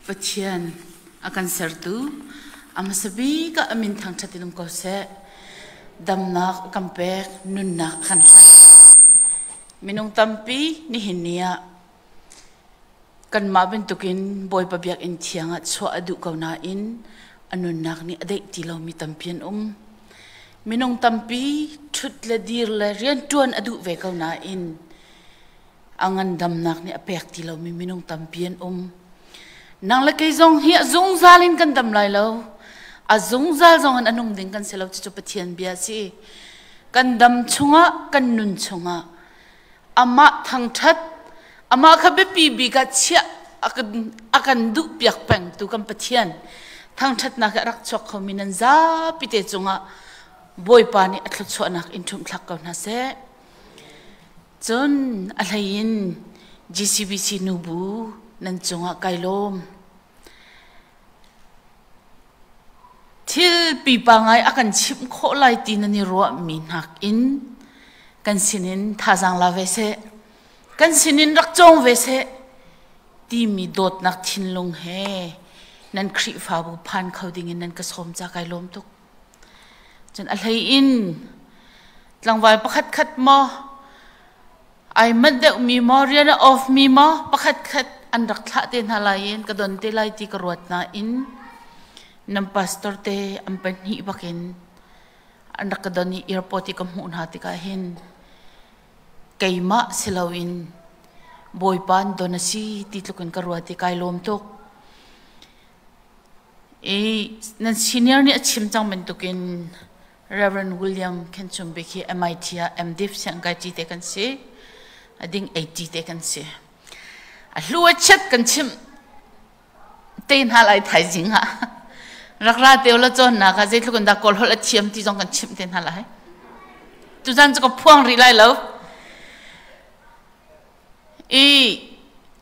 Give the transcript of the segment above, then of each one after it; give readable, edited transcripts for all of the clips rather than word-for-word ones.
Pathian akan sertu amasabi ka amin thang chatilum ko se damnak kampek nunnak kan minung tampi ni hinia kan mabin tukin boy pabiak in thianga chwa adu kauna in anunnak ni adai tilaw mi tampian minung tampi thut la dir la rian tuan adu ve kauna in angan damnak ni apek tilaw mi minung tampian nang la kay zong hi zong zalin kan dam lai lo a zong zal zong an anung ding kan selo chu pathian bia si kan dam chunga kan nun chunga ama thang that ama khabe pi bi ka chia akan du piak pang tu kan pathian thang that na ka rak chok khominan za pite chunga boy pani athlot chonak in thum thlak ka na se chon alhain GCBC nubu nan chunga kailom til pipangai akan chim kho lai tin ani ro min hak in kan sinin thajang la vese kan sinin rak chong vese ti mi dot nak thinlung he nan khri fa bu phan khoding in nan ka som cha kailom tuk chen alhei in tlangwai pakhat khat mo ai mad de mi memorial of mi mo pakhat khat an rak thla ten halayen ka don te lai ti ka ruat na in nam pastor te ampan hi bakin an rak don ni airport ka mun ha ti ka hin kaima silawin boy pan donasi ti tlukun ka ruat ti kai lom tok nan senior ni achim chang men tukin Reverend William Kenchumbeki MIT MDiv sang ka ti te kan se ading 80 te kan se a lua chat kan chim ten halai thai jing ha rakra teola chon na ka je thukun da kol hol chiam ti jong kan chim ten halai tu jan ko phuang ri lai lo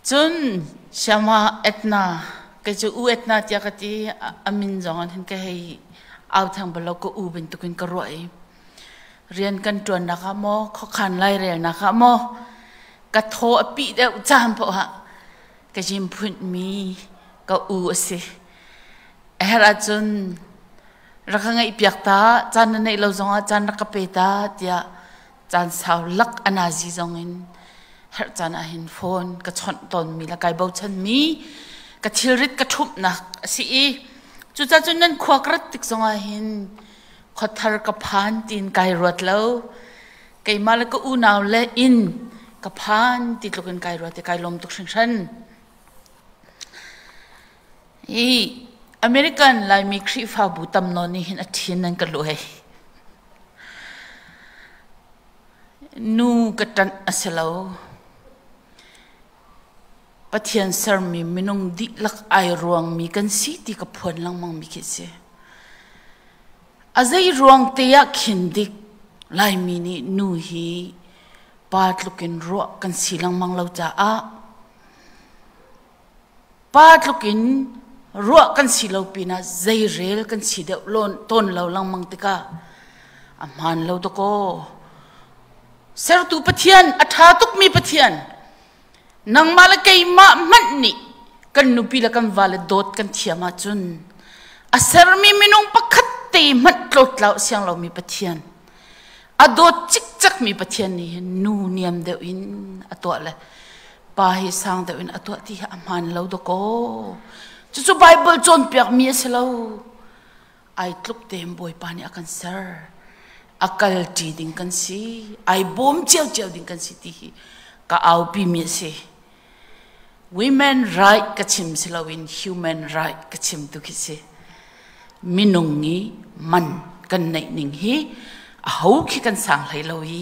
chun shama etna ke chu u etna tia ka ti amin jong an hin ka hei au thang balo ko u bin tukin ka roi rian kan tuan na ka mo kho khan lai re na ka mo ka tho api de cham pho ha ka jim phun mi ka u ase era chun rakhangai piak ta chan nei lo zonga chan ka pe ta tia chan saw lak anaji zongin her chan a hin phone ka chon ton mi la kai bo chan mi ka thilrit ka thup na si chu cha chun nan khwa krat tik zonga hin khothar ka phan tin kai rot lo kai mal ka u naw le in ka phan ti tlukin kai rot kai lom tuk sing san American lai mi khri fa bu tam no ni hin athin nan ka lo he nu ka tan aselo pathian sar mi minung di lak ai ruang mi kan si ti ka phon lang mang mi ki se azai ruang te ya khindik lai mi ni nu hi pat lukin ro kan silang mang lo cha a pat lukin ro kan silo pina zai rel kan si de lon ton lo lang mang tika amhan lo to ko ser tu pathian atha tuk mi pathian nang malakai ma man ni kan nu pila kan vale dot kan thiama chun aser mi minung pakhat te mat tlot lau siang lo mi pathian adot chik chak mi pathian ni nu niam de in atwa le pa hi sang de in atwa ti amhan lo do ko chu Bible chon piak mi selo ai tluk tem boy pani akan sir akal ti ding kan si ai bom cheu cheu ding kan si ti ka au pi mi se women right ka chim selo in human right ka chim tu ki se minung ni man kan nei ning hi a ho khi kan sang lai lo hi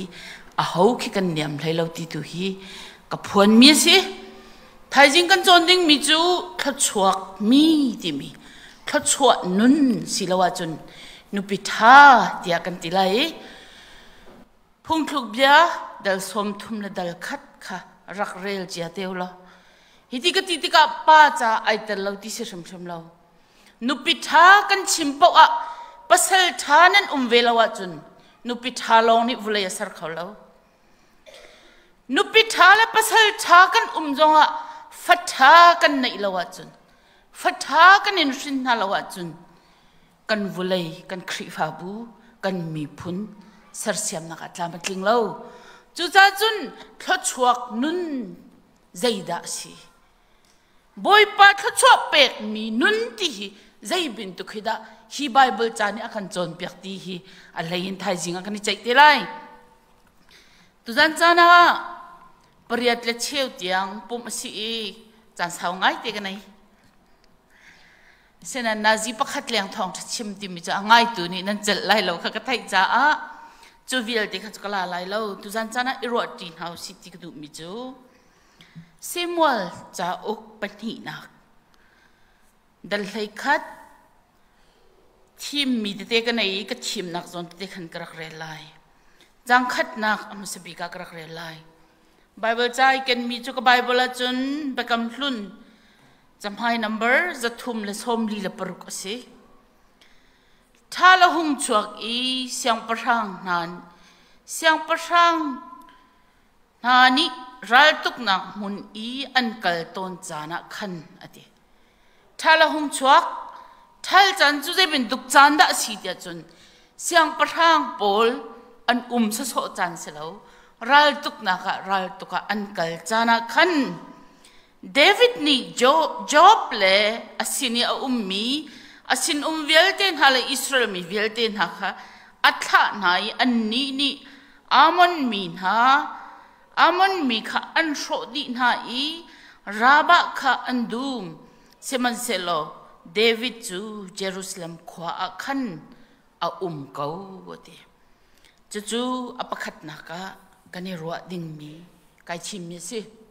a ho khi kan niam lai lo ti tu hi ka phon mi se thai jing kan chon ding mi chu thla chuak mi ti mi thla chuak nun silawa chun nupi tha tia kan tilai phung thuk bia dal som thum la dal khat kha rak rel chia teula hiti ka pa cha ai tel lo ti se sham lo nupi tha kan chimpo a pasal tha nan velawa chun nupi tha long ni vulai sar kholo nupi tha la pasal tha kan zonga fatha kan nei lawa chun phát thá kan in rin na lawa chun kan vulei kan khri fa bu kan mi phun sar siam na ka tlam tling lo chu cha chun thlo chuak nun zaida si boy pa thlo chuak pek mi nun ti hi zai bin tu khida hi bible chani akan chon pek ti hi alain thai jinga kan chai te lai tu jan chana pariat le cheu tiang pum si chan sau ngai te kan ai sena nazi pakhat leng thong chim ti mi cha ngai tu ni nan chal lai lo kha ka thai cha a chu vil te kha chkala lai lo tu jan chana iro tin house city ka du mi chu Samuel cha ok pani na dal hai khat thim mi te ka nei ka thim nak zon te khan karak re lai jang khat nak am sabi ka karak re lai bible chai ken mi chu ka bible a chun bakam hlun jamhai number zathum le somli le paruk ase thala hung chuak I siang parang nan siang parang nani ral tuk nak mun I an kal ton chana khan ati thala hung chuak thal chan chu je bin duk chan da si tia chun siang parang pol an sa so chan se lo ral tuk na ka ral tuka an kal chana khan David ni Job le asini a ummi asin velten hala Israel mi velten ha kha atha nai an ni amon min ha amon mi kha an sho di na I raba kha andum seman selo David chu Jerusalem khwa a khan a kau wote chu apakhat na ka kani ruwa ding mi kai chim mi si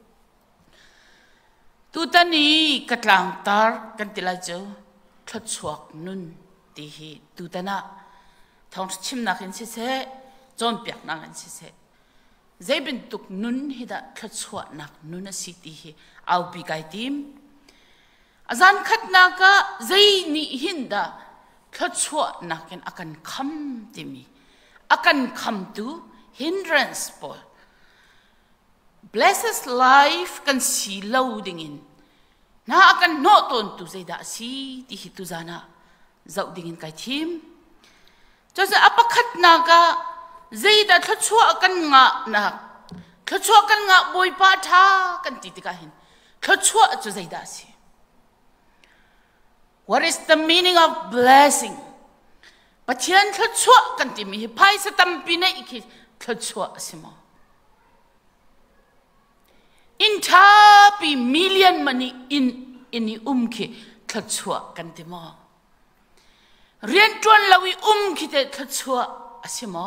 tu tani katlang tar kan tila jo thot chuak nun ti hi tu tana thong chim na kan si se jon piak na kan si se zebin tuk nun hi da thot chuak nak nun a si ti hi au bi kai tim azan khat na ka zai ni hin da thot chuak nak kan akan kham ti mi akan kham tu hindrance pol blesses life kan si loading in na akan no ton tu zaida si ti hi tu zana zau ding in kai thim cho se apakhat na ka zaida thachua kan nga na thachua kan nga boi pa tha kan ti ti ka hin thachua chu zaida si what is the meaning of blessing pathian thachua kan ti mi phai sa tampi na ikhi thachua simo in thapi million money in umki thachua kan ti mo rian tuan lawi umki te thachua asimo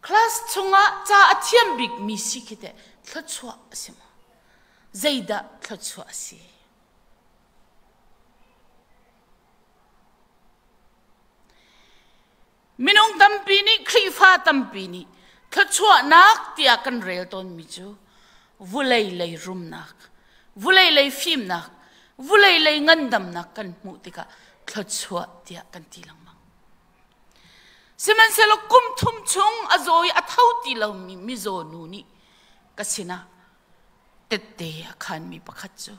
class chunga cha athiam big mi si ki te thachua asimo zaida thachua si minong tampi ni khrifa tampi ni thachua nak tia kan rel ton mi chu vulei lei rum nak vulei lei fim nak vulei lei ngandam nak kan mu tika thachua tia kan ti lang mang seman selo kum thum chung azoi athau ti lo mi zo nu ni kasina tette khan mi pakhat chu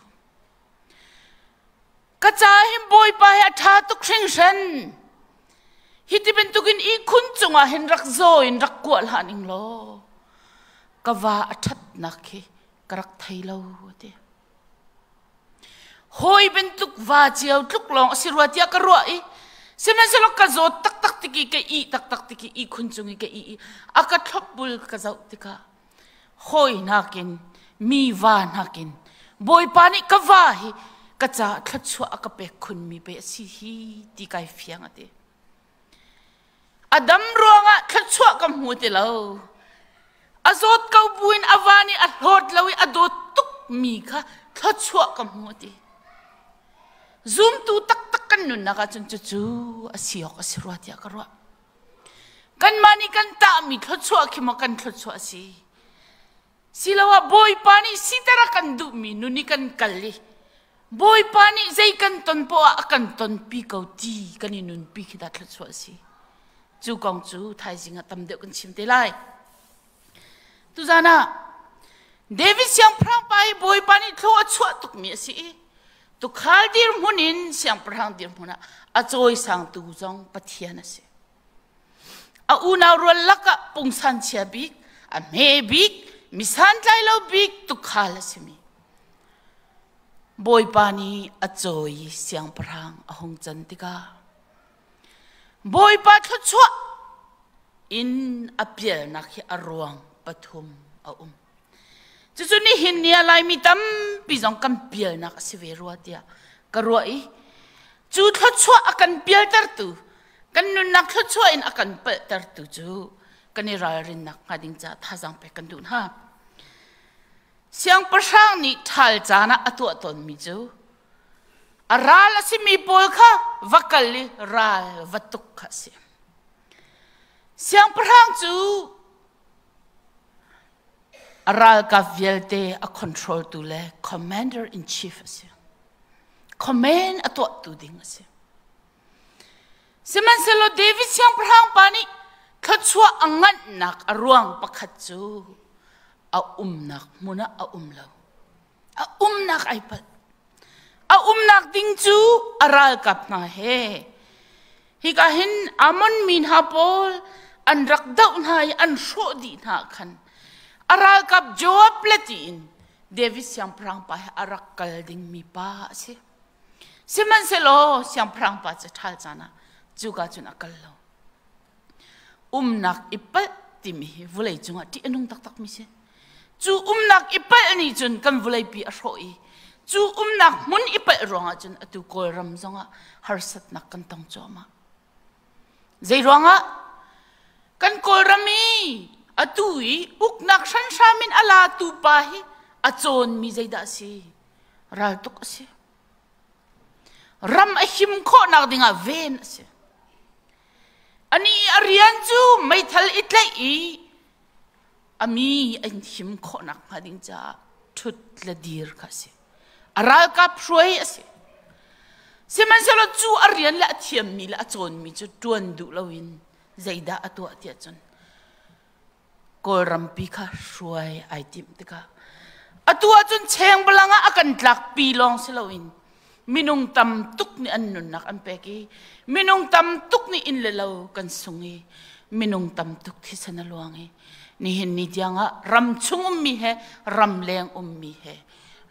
kacha him boy pa ha tha tu khring san hiti ben tukin I khun chunga hen rak zo in rak kwal haning lo kawa athat nakhe karak thailo te hoi ben tuk wa chiao tluk long asirwatia ka ro I semen selo ka zo tak tak tiki ke I tak tak tiki I khun chungi ke I aka thopbul ka zau tika hoi nakin mi wa nakin boy pani ka wa hi kacha thachua aka pe khun mi pe si hi ti kai fiang ate Adam ronga thachua kam huti lo azot kau buin avani a hot lawi adot tuk mi kha thachua kam huti zoom tu tak tak kan nun naka chun chu asiok asirwa tia karwa kan mani kan ta mi thachua khima kan thachua si silawa boy pani sitara kan du mi nuni kan kalli boy pani zai kan ton po akan ton pi kau ti kan nun pi khida thachua si chu kong chu thai jinga tam de kan chim te lai tu zana David siang prang pai boy pani thlo achua tuk mi si tu khal dir munin siang prang dir muna a choi sang tu jong pathian ase a una rol laka pungsan chia bik a me bik misan tlai lo bik tu khal asimi boy pani a choi siang prang a hong chan tika boy pa thlo chwa in apial nakhi arwang pathum a chu ni hin nia lai mi tam pi jong kam pial nak si ve ro tia ka ro I chu thlo chwa akan pial tar tu kan nun nak thlo chwa in akan pe tar tu chu kan ni ral rin nak ngading cha tha jang pe kan dun ha siang pasang ni thal chana atu ton mi chu aral asimi pol kha vakali ral vatuk kha se siang pasang chu aral ka velte a control tu le commander in chief ase command atu tu ding ase seman selo david siang pasang pani khatchua angat nak arwang pakhat chu a nak muna a lo a nak ai pat a nak ding chu aral kap na he hi ka hin amon min ha pol an rak dau nai an sho di na khan aral kap job platin david siang prang pa arak kal ding mi pa se seman selo siang prang pa cha thal chana chu ka chuna kal lo nak ipal timi vulai chunga ti anung tak tak mi se chu nak ipal ni chun kan vulai pi a roi chu nak mun ipal ronga chun atu kol ram zonga harsat nak kan tong choma zai ronga kan kol rami atui uk nak san samin ala tu pa hi achon mi zai da si ral tuk ase ram a him kho nak dinga ven ase ani arian chu mai thal itlai I ami an him kho nak ngading cha thut la dir kha se aral kap roi ase seman selo chu arian la thiam mi la chon mi chu tuan du lawin zaida atwa tia chon kol rampi kha ruai ai tim tika atwa chun cheng balanga akan tlak pi long selowin minung tam tuk ni annun nak ampeki minung tam tuk ni inlelo kan sungi minung tam tuk thi sanaluangi ni hin ni dianga ram chung mi he ram leng mi he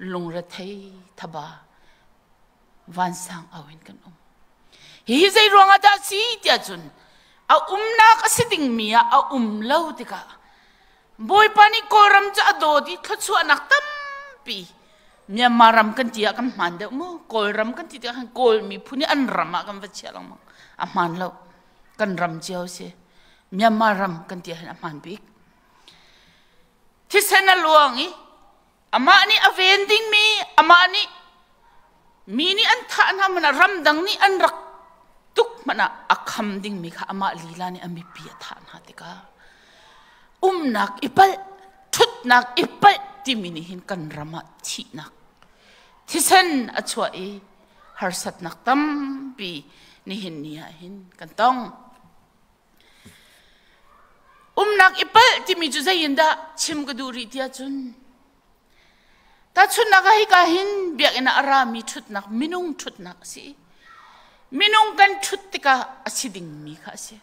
lungra thei thaba van sang awin kan hi zai ronga da si tia chun a nak asiding mia a lo tika boy pani koram cha do di thchu anak tam pi nya maram kan tia kan mande mo kolram kan tia kan kol mi phuni an rama kan vachialang ma a man lo kan ram chiao se nya maram kan tia han man bi thisena luangi ama ni avending mi ama ni mini an tha na mana ram dang ni an rak tuk mana akham ding mi kha ama lila ni ami pi tha na te ka nak ipal thut nak ipal timini hin kan rama thi nak thisen achwa E harsat nak tam pi ni hin nia hin kan tong nak ipal timi ju zayinda chim gaduri tia chun ta chun nak hi ka hin biak ina arami thut nak minung thut nak si minung kan thut tika asiding mi kha se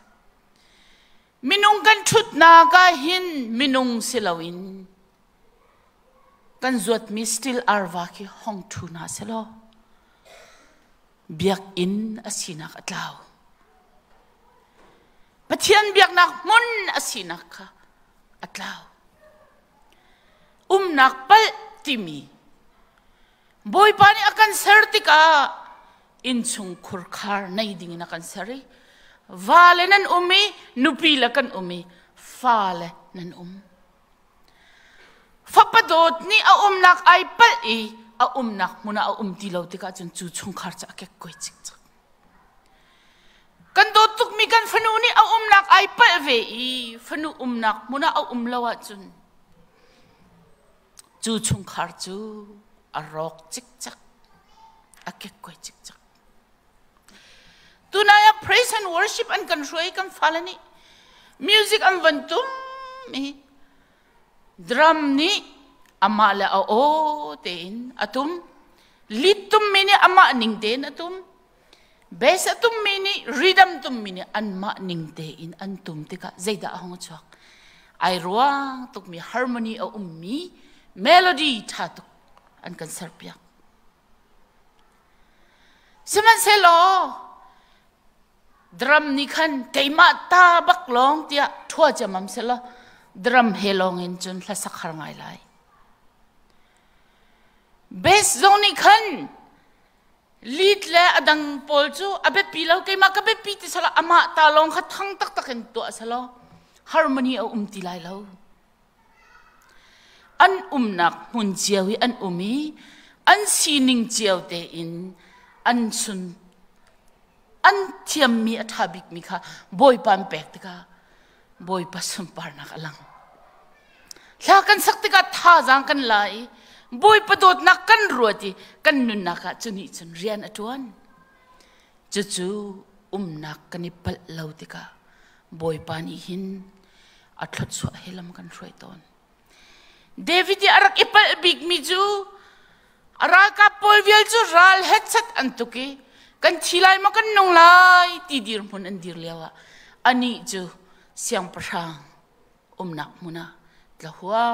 minung kan thut na ka hin minung silawin kan zuat mi still arwa ki hong thu na selo biak in asinak atlaw pathian biak nak mun asinak kha atlaw nak pal timi boy pani akan sertika in chung khurkhar nei ding na kan sari vale nan nupi la kan fale nan fapadot ni a nak ai pal I a nak muna a tilo tika chun chu chung khar cha ke koi chik chak kan do tuk mi kan fanu ni a nak ai pal ve I fanu nak muna a lawa chun chu chung khar chu a rok chik chak a ke koi chik chak tunaya praise and worship and kan roi kan falani music an vantum mi drum ni amala o ten atum litum mini ama ningte na tum besa tum mini rhythm tum mini an ma ningte in an tum tika zaida hong chuak ai ruang tuk mi harmony a ummi melody tha tuk an kan serpia siman selo drum ni khan keima ta bak long tia thua jamam selo drum helong in chun la sakhar ngai lai bes zoni khan lead le adang pol chu abe pilau keima ka be pi ti sala ama ta long kha thang tak tak en to salo harmony a ti lai lo an nak mun chiawi an umi an sining chiaw te in an sun an thiam mi athabik mi kha boy pam pek tika boy pasum par nak alang la kan sakti ka tha jang kan lai boy padot nak kan ruati kan nun naka chuni chun rian atuan chu nak kan ipal lo tika boy pani hin athot so helam kan roi ton David arak ipal big mi ju araka polvial ju ral headset antuki kan thilai ma kan nong lai ti dir mun an dir lewa ani ju siang prang nak muna tlahwa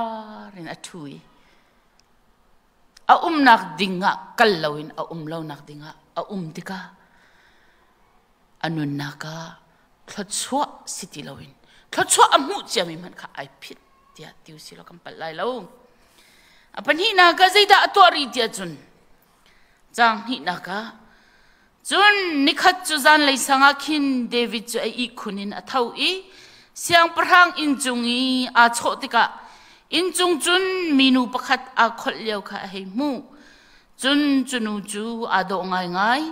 ren athui a nak dinga kallawin a law nak dinga a tika anun naka thotchwa city lawin thotchwa amu chami man kha ai phit tia tiu silo kam palai lo apan hi na ga zaida atori tia chun chang hi na ka chun nikhat chu zan lei sanga khin David chu ai khunin a thau i siang prang injungi a chotika injung chun minu pakhat a khol leu kha hei mu chun chunu chu ado ngai ngai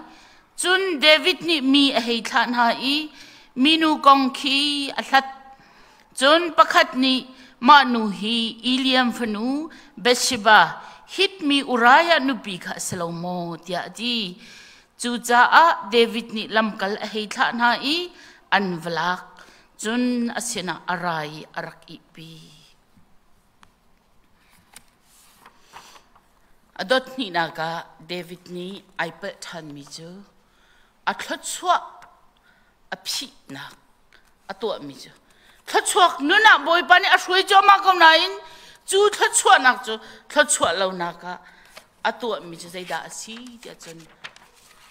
chun David ni mi a hei than ha i minu kong khi a thlat chun pakhat ni manu hi Eliam fanu Bathsheba hit mi Uriah nupi kha Salomo tia di chu cha a David ni lamkal a hei than ha i an vlak chun asena arai arak ipi adot ni naga David ni aipa than mi chu athot chwa aphi na ato mi chu thot chwa nuna boy pani a hroi cho ma kom nain chu thot chwa nak chu thot chwa lo naka ato mi chu zaida asi tia chun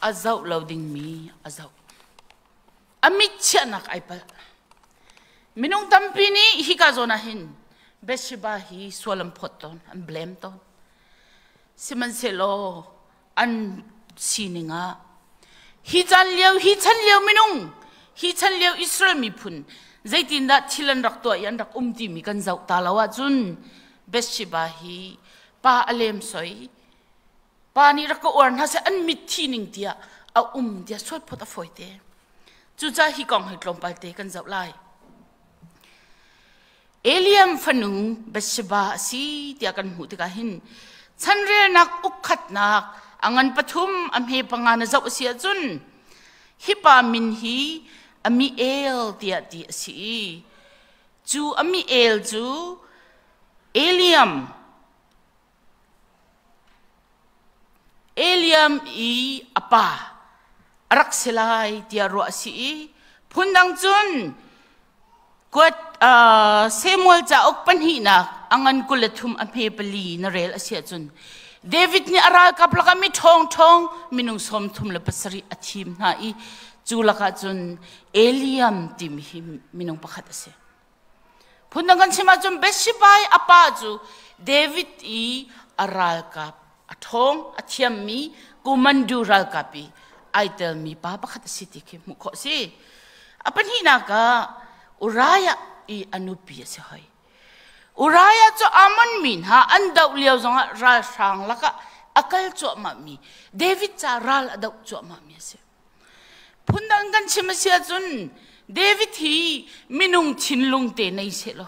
azau loading mi azau amit chanak aipa minung tampi ni hi ka zona hin Bathsheba hi swalam photon am blame ton siman selo an sininga hi chan liao minung hi chan liao Israel mi phun zaitin da thilan rak to yan rak ti mi kan zau ta lawa chun Bathsheba hi pa alem soi pa ni rak ko orn ha se an mit thi ning tia a dia soi phota foite chu cha hi kong hi tlom pal te kan zau lai Eliam fanu Bathsheba si tia kan hu tika hin chanre nak ukhat nak angan pathum amhe pangana zau sia chun hipa min hi ami el tia ti si chu ami el chu Eliam i apa arak selai tia ro si phundang chun kwat Samuel cha ok panhi na angan kulathum amhe pali na rel asia chun David ni aral kaplaka mi thong minung som thum le pasari athim na i chulaka chun Eliam tim hi minung pakhat ase phundangan chima chun Bathsheba apa chu David i aral kap athong athiam mi kumandu ral kapi aitel mi pa pakhat ase tikhi mukho si apan hi na ka Uriah i anupi ase hoi Uriah cho amon min ha andau liao zong ra sang laka akal cho ma mi David cha ral adau cho ma mi ase phundang kan chimasia chun David hi minung thinlung te nei se lo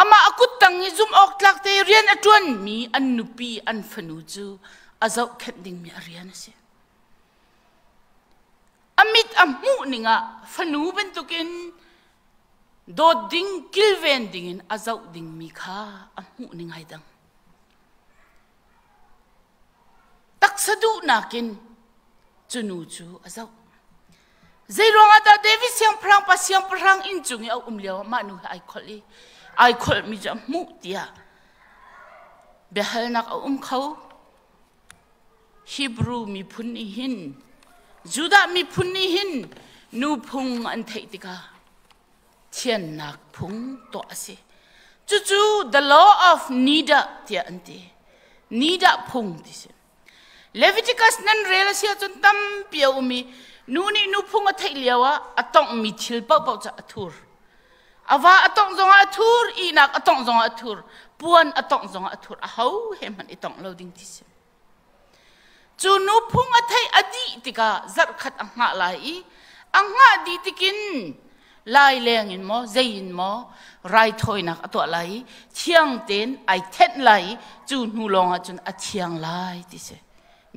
ama akut tang hi zum ok tlak te rian atun mi an nupi an fanu chu azau khending mi arian ase amit amu ninga fanu bentukin do ding kilven dingin azau ding mi kha amu ningai dang sadu nakin chunu chu azau zai ronga da David siang prang injung ya umliaw manu ai khol mi jam mu tia behal nak khau Hebrew mi phunni hin Judah mi phunni hin nu phung an thei tika thian nak phung to ase chu the law of nida tia anti nida phung tise Leviticus nan relasia chun tam piau mi nuni nu phung a thei liawa atong mi thil pau cha athur awa atong zonga athur inak atong zonga athur puan atong zonga athur a hau heman itong loading tise chu nu phung a thei adi tika zar khat anga lai anga di tikin lai leng in mo zain mo rai thoi nak atwa lai thiang ten ai thet lai chu nu longa chun a thiang lai tise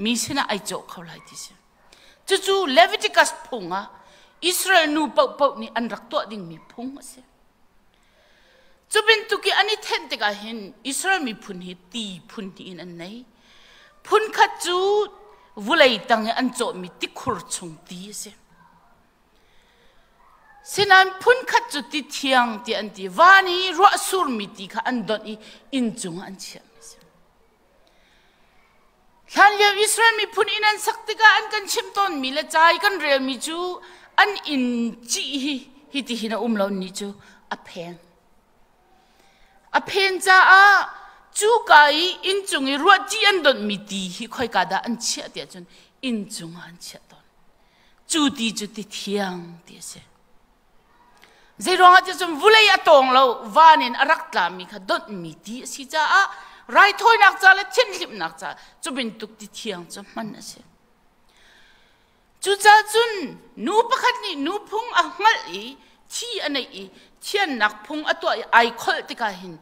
mi sina ai jo khau lai tise chu Leviticus phunga Israel nu pau ni an rak to ding mi phung ase chubin tuki ani then te ka hin Israel mi phun hi ti phun hi in an nei phun khat chu vulai tang an cho mi ti khur chung ti ase sinan phun khat chu ti thiang ti an ti wani ro sur mi ti kha an don i in chung an chia Lan ya Israel mi phun in an saktika an kan chimton mi le chai kan rel mi chu an in chi hi ti hina umlo ni chu a pen cha a chu kai in chung i ro chi an don mi ti hi khoi ka da an chia ti chun in chung an chia ton chu ti thiang ti se zai ronga ti chum vulai atong lo wanin arak tla mi kha don mi ti si cha a rai thoi nak cha le chen hlip nak cha chubin tuk ti thiang cha man ase chu cha chun nu pakhat ni nu phung a ngal i thi anei i thian nak phung atwa ai khol ti ka hin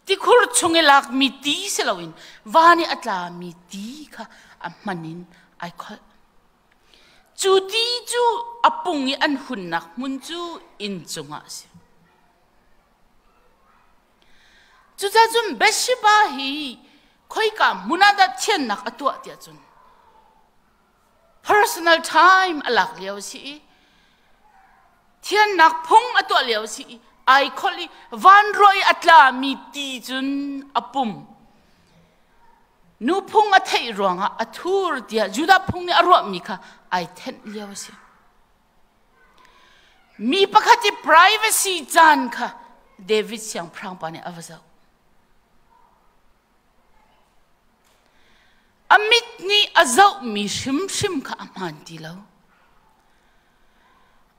ti khur chunge lak mi ti se lawin wani atla mi ti kha a manin ai khol chu ti chu apung i an hun nak mun chu in chunga se chu cha chun Bathsheba hi khoi ka munada chen nak atwa tia chun personal time alak liao si thian nak phung atwa liao si ai kholi van roi atla mi ti chun apum nu phung a thei ronga athur tia Judah phung ni arwa mi kha ai then liao si mi pakhati privacy chan kha David siang prang pa ni avazau amit ni azau mi shim ka aman ti lo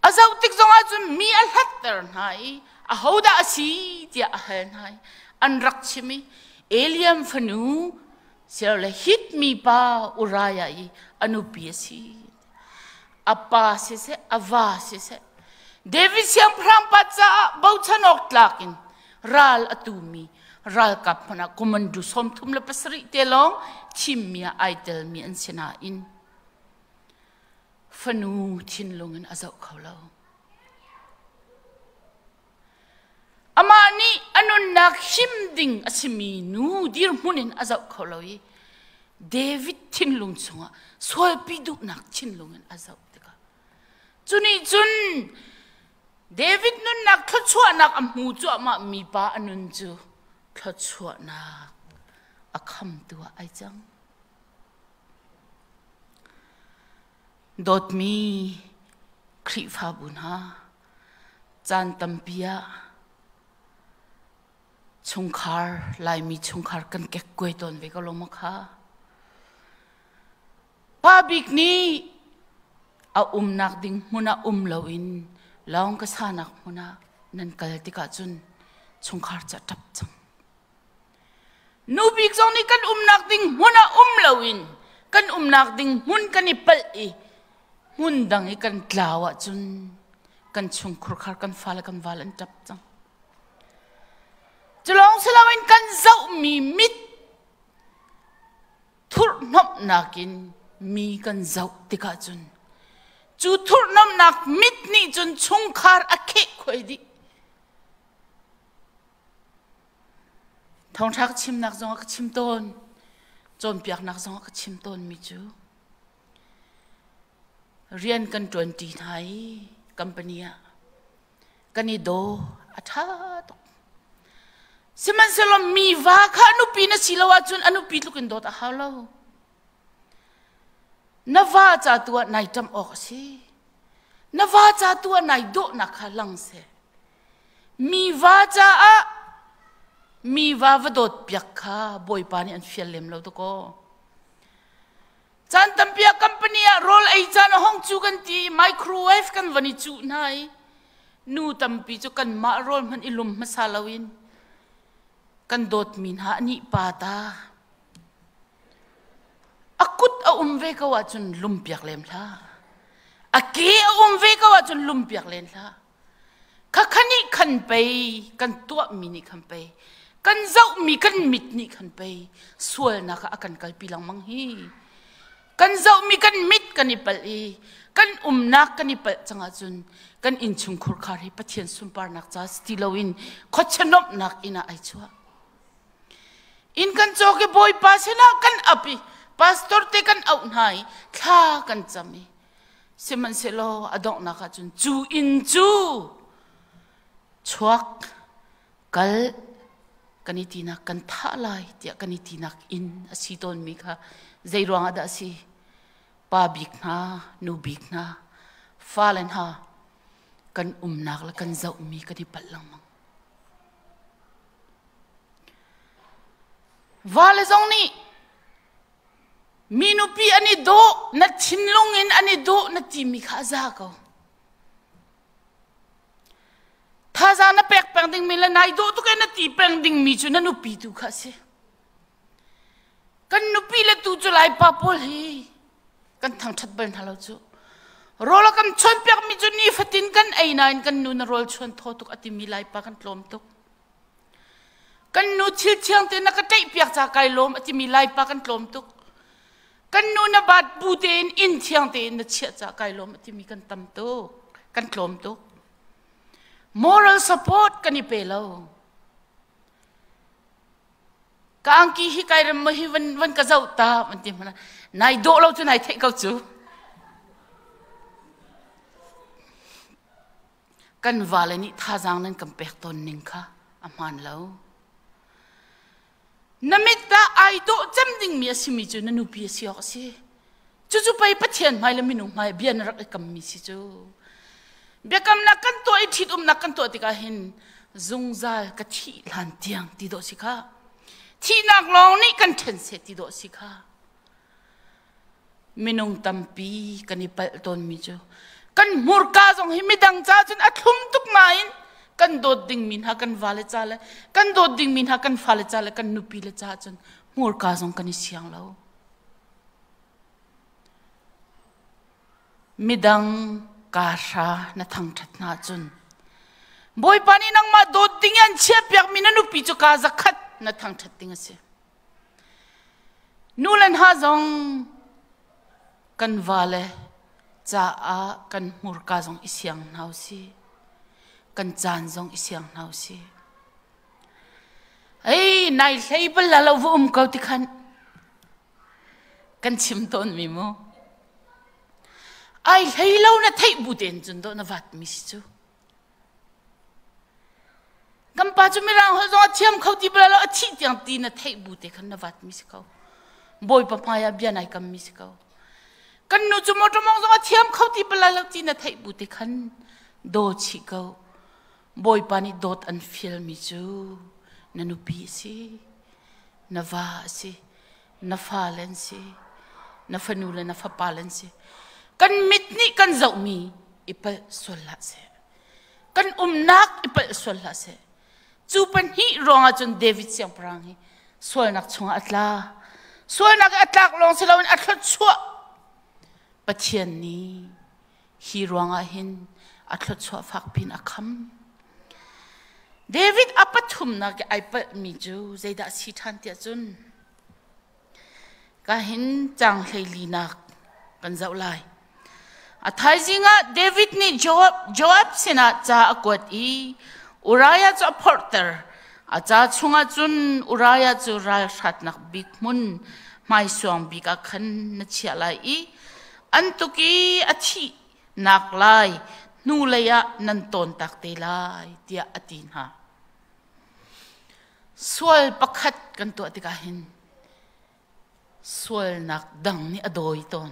azau tik zonga chun mi al hatter nai a hoda asi ti a hen nai an rak chimi Eliam fanu serle hit mi pa uraya I anu piasi apa se ava se David siang pram pa cha bau chanok tlakin ral atumi ral kapana komandu som thum le pasri telong chimia idol mi an sina in fanu thin longan azau khawlo amani anun nak himding asimi nu dir munin azau khawloi David thin lung chunga soi pidu nak thin longan azau tika chuni chun David nun nak thachwa nak amu chu ama mi pa anun chu thachwa nak akham tua ai chang dot mi khri pha bun ha chan tampia chungkhar lai mi chungkhar kan ke koi ton ve ka loma kha public ni a nak ding muna lawin laung ka sanak muna nan kal tika chun chungkhar cha tap chang nubik zong ni kan nak ding muna lawin kan nak ding mun kan ipal I mun dang I kan tlawa chun kan chungkhur khar kan fal kan walan tap chang chulong salawin kan zau mi mit thur nop nakin mi kan zau tika chun chu thur nop nak mit ni chun chungkhar akhe khoi di thong thak chim nak zong ak chim ton chom piak nak zong ka chim ton mi chu rian kan 20 nai company a kani do atha to siman selom mi va kha nu pi na silawa chun anu pi lukin dot a halo na va cha tua nai tam ok si na va cha tua nai do na kha lang se mi va cha a mi va va dot piak kha boy pa ni an fial lem lo to ko chan tam pia company a roll ai chan hong chu kan ti microwave kan vani chu nai nu tam pi chu kan ma roll man ilum masalawin kan dot min ha ni pa ta akut a umve ka wa chun lumpiak lem la ake a umve ka wa chun lumpiak len la kha khani khan pe kan tua mi ni khan pe kan zau mi kan mit ni khan pe sual na ka akan kal pilang mang hi kan zau mi kan mit kan ipal i kan nak kan ipal changa chun kan in chung khur khari pathian sumpar nak cha stilowin khochanop nak ina ai chua in kan choke boy pa sena kan api pastor te kan out nai kha kan chami siman selo adong na ka chun chu in chu chuak kal kanitina kan tha lai tia kanitina in asiton mi kha zairwang ada si pa bik na nu bik na falen ha kan nak la kan zau mi ka di palang mang vale zong ni minupi ani do na chinlungin ani do na timi kha za ko tha za na pek peng ding mi la nai do tu ka na ti peng ding mi chu na nu pi tu kha se kan nu pi la tu chu lai pa pol hi kan thang that ban halo chu rola kan chon pek mi chu ni fatin kan ai nain kan nu na rol chon tho tuk ati mi lai pa kan tlom tuk kan nu chil chiang te na ka tai piak cha kai lom ati mi lai pa kan tlom tuk kan nu na bat bu te in chiang te na chia cha kai lom ati mi kan tam tu kan tlom tuk moral support kan i pe lo ka ang ki hi kai ram hi van ka zau ta man ti mana nai do lo chu nai thei kau chu kan valani tha jang nan kam pek ton ning kha aman lo namita ai do cham ding mi asimi chu na nu pi siok si chu chu pai pathian mai la minung mai bian rak kam mi si chu bekam na kan to i thit na kan to ti ka hin zungzal ka thi lan tiang ti do si kha thi nak long ni kan then se ti do si kha minung tampi kan i pal ton mi chu kan murka jong hi midang cha chun athum tuk main kan dot ding min ha kan vale chale kan dot ding min ha kan phale chale kan nupi le cha chun murka jong kan i siang lo midang ka sha na thang that na chun boy pani nang ma dot ding yan che pyak min nu pi chu ka za khat na thang that ding ase nulan ha jong kan vale cha a kan murka jong isyang nau si kan chan jong isyang nau si ei nai hlei bal la lo vu ko ti khan kan chim ton mi mo ai hlei lo na thei bu den chun do na vat mi si chu kam pa chu mi rang ho zo thiam khau ti bal lo thi tiang ti na thei bu te khan na vat mi si ko boy pa pa ya bia nai kam mi si ko kan nu chu mo to mong zo thiam khau ti bal lo ti na thei bu te khan do chi ko boy pa ni dot an fil mi chu na nu pi si na va si na fa len si na fa nu le na fa pa len si kan mit ni kan zau mi ipa solla se kan nak ipa solla se chu pan hi ronga chun David siang prang hi sol nak chunga atla sol nak atlak long selawin atlat chua pathian ni hi ronga hin atlat chua fak pin akham David apathum na ke aipa mi chu zaida si than tia chun ka hin chang hlei nak kan zau lai athai zinga David ni Joab sina cha akwat i Uriah cha porter acha chunga chun Uriah chu ral that nak big mun mai suang bika khan na chia lai I antuki athi nak lai nu leya nan ton tak te lai tia atin ha sual pakhat kan to atika hin sual nak dang ni adoi ton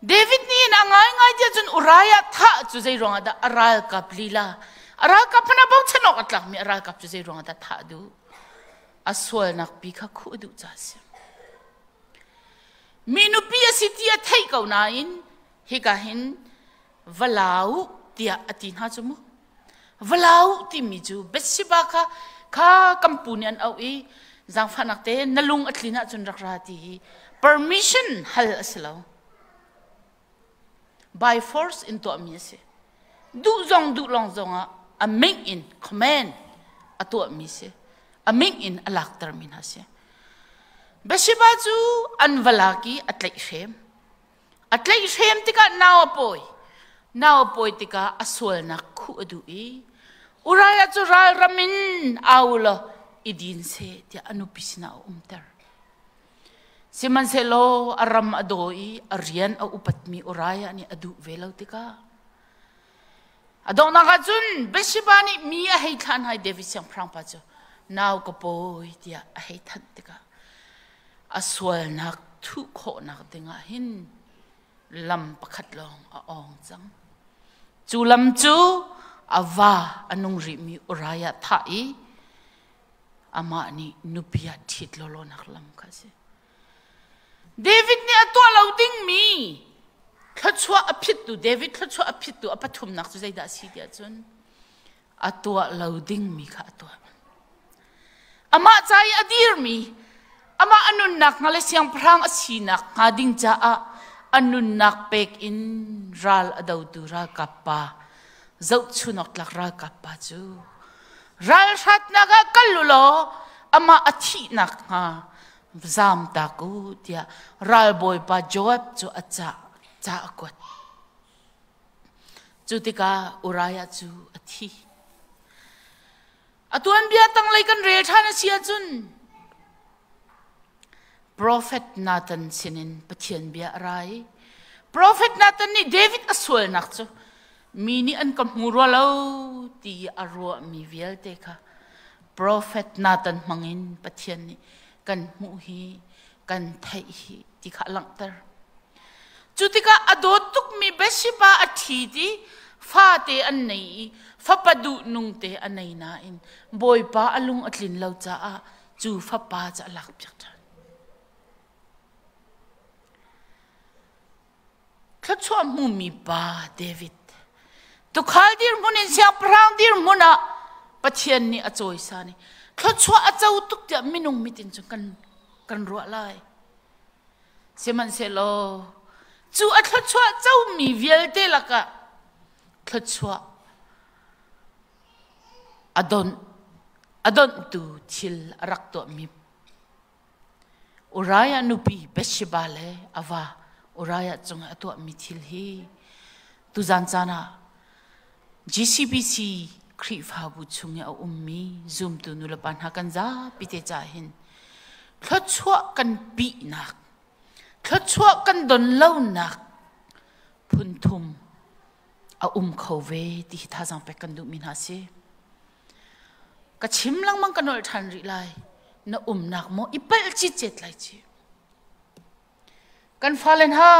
David ni na ngai dia jun Uraya tha chu zai ronga da aral kap lila aral kap na bau chenok atlak mi aral kap chu zai ronga da tha du aswal nak pi kha khu du cha se minu pi asitia thai kau na in hi ka hin valau tia atin ha chu mu valau ti mi chu besiba kha kampunian au I zang fanak te nalung atlina chun rakra ti permission hal aslo by force into ami se du long zong a ming in command atu ami se a ming in alak termin ha se besiba chu anvalaki atlai shem tika naw poi tika aswal na khu adu I Uraya chu ral ramin aulo idin se tia anupisina umter siman selo aram adoi arian au upatmi Uraya ni adu velau tika adong na jun besibani mi a hei than hai David siang prang pa chu naw ko poi tia a hei than tika aswal nak thu kho nak dinga hin lam pakhat long a ong chang chu lam chu ava anung ri mi Uraya thai ama ni nupia thit lolo naklam khase David ni atwa loading mi thachwa aphit tu David thachwa aphit tu apathum nak chu zai da si dia chun atwa loading mi kha atwa ama chai adir mi ama anun nak ngale siang prang asinak ngading cha a anun nak pek in ral adau tu ra kappa zau chunok lak ra kappa chu ral shat naga kalulo ama athi nak ha zam ta ku tia ral boy pa joab chu acha cha akot chu tika Uraya chu athi atuan bia tang lai kan re thana sia chun Prophet Nathan sinin pathian bia rai Prophet Nathan ni David aswal nak chu mini an kamuro lo ti arwa mi vial te kha Prophet Nathan mangin pathian ni kan mu hi kan thai hi ti kha lang tar chutika adot tuk mi besiba athi ti fa te an nei fa padu nung te anei na in boy pa alung atlin lo cha a chu fa pa cha lak pyak than khatwa mu mi pa David tu khal dir munin siang prang dir muna pathian ni achoi sa ni khatwa achau tuk te minung mitin chu kan ro lai seman selo chu a khatwa chau mi vial te laka khatwa adon tu thil rak to mi Uraya nupi Bathsheba le ava Uraya chung atu mi thil hi tu jan chana GCBC khri fa bu chung ya ummi zoom tu nulapan hakan za pite cha hin khatwa kan pi nak khatwa kan don lo nak phunthum a khove ti tha jang pe kan du min ha se ka chim lang mang kanol than ri lai na nak mo ipal chi chet lai chi kan falen ha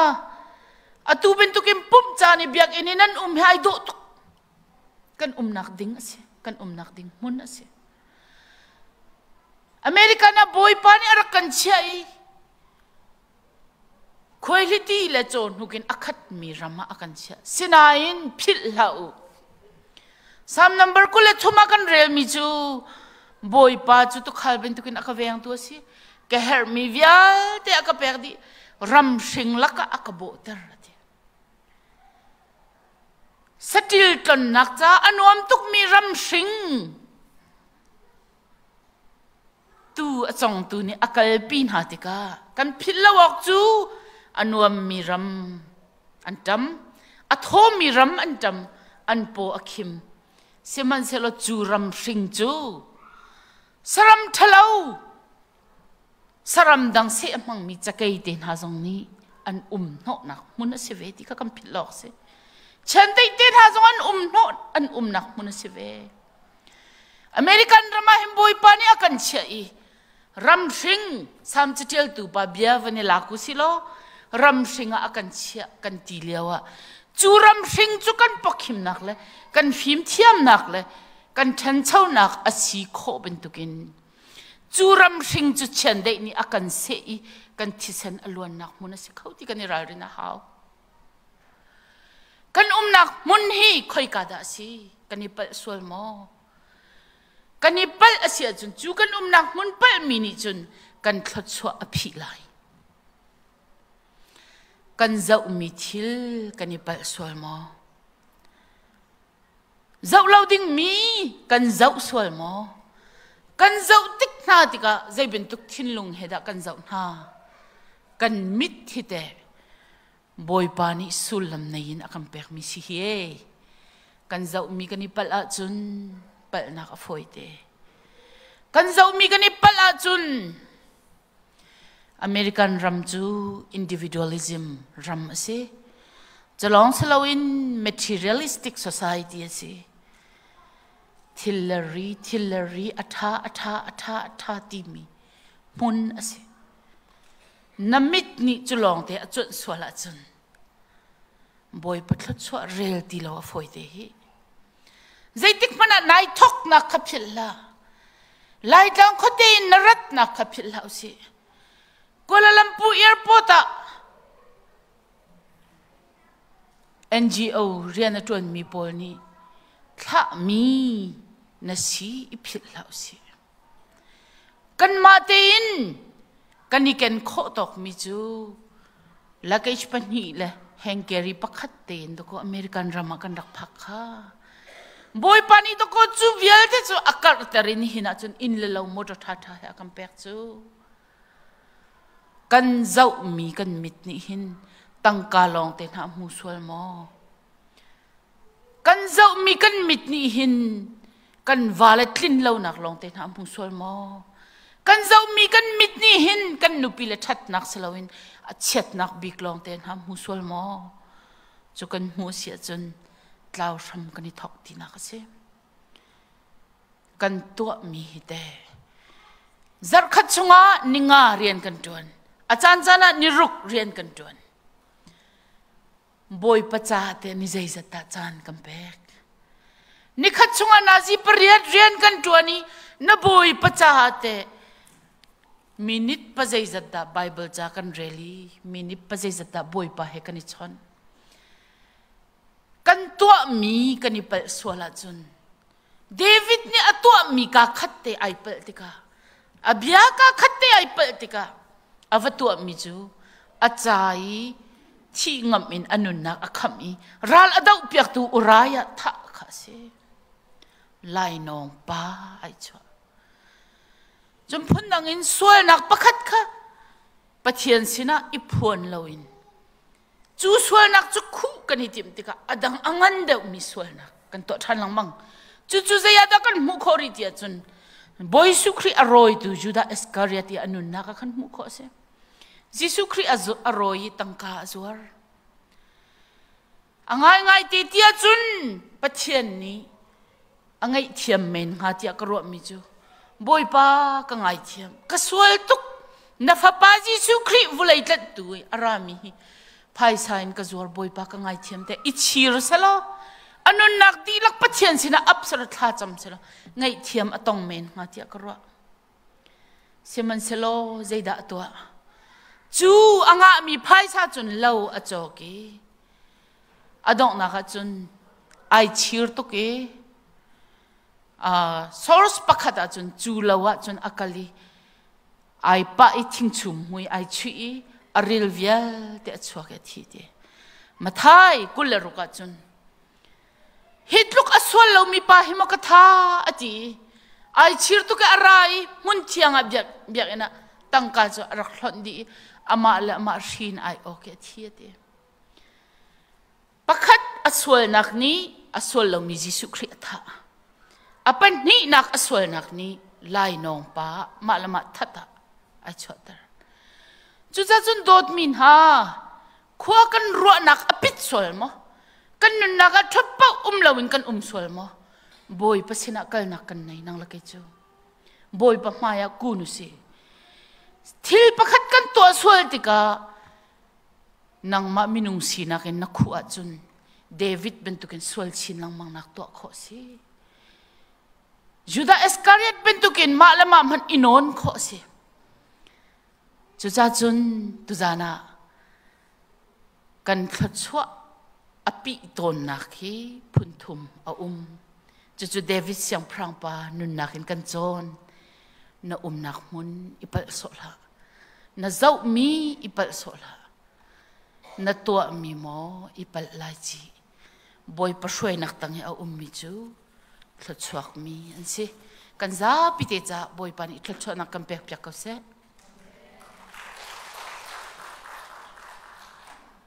atu ben tu kim pum cha ni biak ininan hai do tu kan nak ding ase kan nak ding mun ase America na boy pa ni ara kan chai quality le chon hukin akhat mi rama akan cha sinain phil lau sam number ko le thuma kan rel mi chu boy pa chu tu khal ben tu kin akaveng tu si ke her mi vial te akapek di ram sing laka akabo ter satil ton nak cha anuam tuk mi ram sing tu achong tu ni akal pin ha tika kan phil lawak chu anuam mi ram antam atho mi ram antam anpo akhim seman selo chu ram sing chu saram thalo saram dang se amang mi chakai ten ha zong ni an no nak mun se ve ti ka kam phil lok se chen dei ten ha zong an nak mun se ve American drama himboi pani akan chai ram sing sam chitel tu pa bia vani laku silo ram singa akan chia kan ti lewa chu ram sing chu kan pokhim nak le kan phim thiam nak le kan than chau nak asi kho ben tukin chu ram sing chu chen dei ni akan se I kan thisen alwan nak mun se khauti kan ra ri na haw kan nak mun hi khoi ka da si kan ipal sol mo kan ipal asia chun chu kan nak mun pal mini chun kan thlot chwa aphi lai kan zau mi thil kan ipal sol mo zau loading mi kan zau sol mo kan zau tik na tika zai bin tuk thin lung heda kan zau na kan mit hite boy pani sulam nayin akam pek mi si he kan zau mi kan ipal a chun pal na ka foite kan zau mi kan ipal a chun American ram chu individualism ram ase chalong salawin materialistic society ase thilleri atha timi mun ase namit ni chulong te achun swala chun boy patlat chwa rel ti lo foite hi zaitik mana nai thok na khapilla lai dang khote narat na khapilla ase Kuala Lumpur airport NGO riana tuan mi pol ni tha mi na si ipil lau si kan matein kan iken kho tok mi chu luggage pani le hangkeri pakhat ten do ko American drama kan rak phakha boy pani to ko chu vial te chu akar tarin hina chun in le lo motor tha ya kam pek chu kan zau mi kan mit ni hin tangka long te na mu sual mo kan zau mi kan mit ni hin kan vale tlin lo nak long te na mu sual mo kan zau mi kan mit ni hin kan nupi le that nak selawin a chet nak bik long te na mu sual mo chu kan mu sia chun tlaw ram kan I thok ti nak ase kan to mi te zar khat chunga ninga rian kan tuan achan chana niruk rian kan tuan boy pacha te ni zai zata chan kampek ni khat chunga nazi pariat rian kan tuani na boy pacha te minute pa zai zata bible cha kan rally minute pa zai zata boy pa he kan chon kan to mi kan ipal swala chun David ni atwa mi ka khatte ai pal tika abya ka khatte ai pal tika avatua mi chu achai thi ngam in anunnak akhami ral adau piak tu uraya tha kha se lai nong pa ai chwa jum phun nang in sual nak pakhat kha pathian sina iphuan loin chu sual nak chu khu kani tim tika adang angan de mi sual nak kan to than lang mang chu zaya da kan mu khori ti chun boy sukri aroi tu juda Iscariot anunnak kan mu kho se Jisu Kri aroi tangka azwar angai te tia chun pathian ni angai thiam men nga tia karo mi chu boy pa ka ngai thiam ka sual tuk na fa pa Jisu Kri vulai tlat tu arami phai sain ka zwar boy pa ka ngai thiam te ichir salo anun nak di lak pathian sina apsar tha cham selo ngai thiam atong men nga tia karo seman selo zaida atwa chu anga mi phai sa chun lo achoki adong na kha chun ai chir to ke source pakhata chun chu lawa chun akali ai pa I thing chum hui ai chui aril vial te achwa ke thi te mathai kularu ka chun hitluk aswal lo mi pa himo ka tha ati ai chir to ke arai mun thianga byak ena tangka cho rakhlon di ama la ma shin ai okay thiate pakhat aswal nak ni aswal lo mi Jisu Kri tha apan ni nak aswal nak ni lai nong pa malama thata ai chotar chu cha chun dot min ha khua kan ro nak apit sol mo kan nun naga thappa lawin kan sol mo boy pasina kal nak kan nei nang lakai chu boy pa maya kunu si thil pakhat kan to sol tika nang ma minung sina ken na khu chun David bentukin sol chin lang mang nak to kho si Judah Iscariot bentukin ma lama man inon kho si chu cha chun tu jana kan thachwa api ton nakhi phunthum a chu David siang prang pa nun nakin kan chon na nak mun ipal sola na zau mi ipal sola na to mi mo ipal lai chi boy pa shoi nak tang a mi chu thachwak mi an si kan za pite cha boy pan i thachwa nak kan pek pek ka se